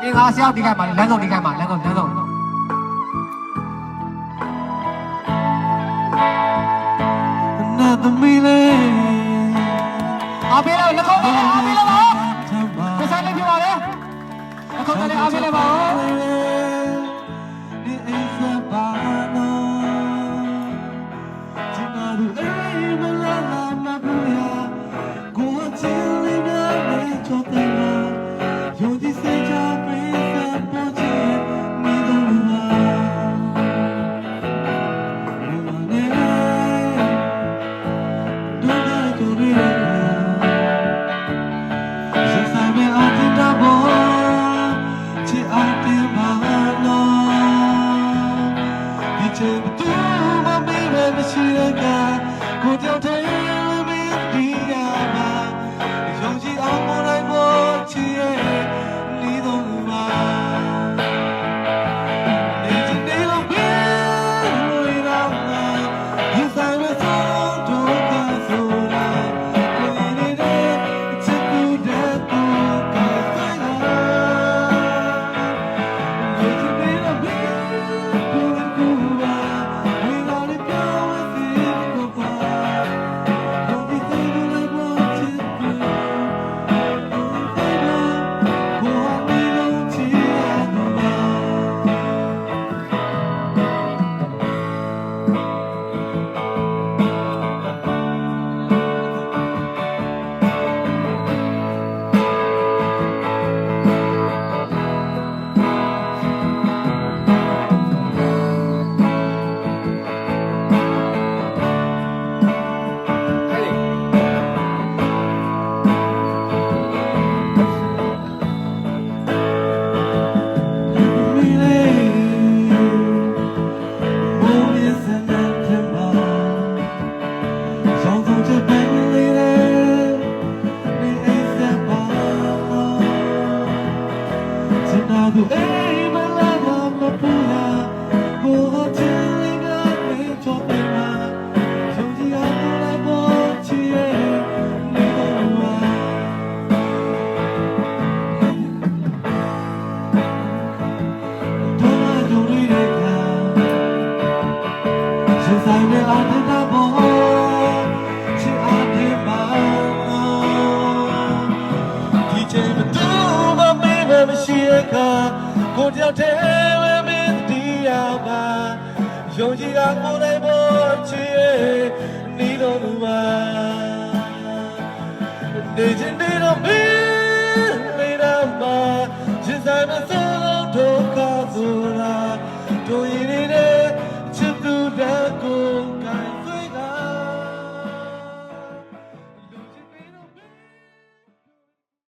အေးငါဆရာဒီခိုင်ပါလေလမ်းဆုံးဒီခိုင်ပါလမ်းဆုံးနာသမီးလေးအားပေးလို့လက်ခုပ်လေးအားပေးလို့ပါကိုဆိုင်လေးပြပါလေလက်ခုပ်လေးအားပေးလိုက်ပါဒီအိမ်ဆက်ပါနော်ဒီနာလူအိမ်မလာလာမပူရကိုချင်လေးများနဲ့ချောတဲ့နာယုံကြည်စိတ်ချပေးဆက်ပေါ်ချင်မိတော့လူပါကိုကြောင့်တဲ့မင်းဒီရမှာယုံကြည်အောင်မလိုက်ဖို့ချစ်ရဲ့နေတော့မှာနေချင်တယ်လို့ပြောရမှာဒီဆိုင်မဲ့ဆုံးတော့ကဆိုတာကိုရင်းနေတဲ့ချစ်ကူတဲ့သူကဆိုင်လာနေချင်တယ်လို့ပြောကူပါဝေးလာတဲ့ပြောင်းစီကိုပါသူအိမ်မလာမပူလာကိုချင်လေးကလည်းချောပေးမှာယုံကြည်အောင်လိုက်ဖို့ချစ်ရဲ့နေတော့မှာတော့ကြိုရီတဲ့ကစဉ်းစားနေအောင်တဲ့ဘောချစ်အားပြပါဒီချိန်မတူမမေးမရှိရကကိုတယောက်တည်းဝဲမင်းဒီရောက်ပါယုံကြည်ကကိုယ်တိုင်ပေါ်ချစ်နေတော့ဘူးပါနေချင်နေတော့မင်းလေးတော့မှစဉ်းစားမစိုးဒုက္ခဆိုတာတို့ရည်နေတဲ့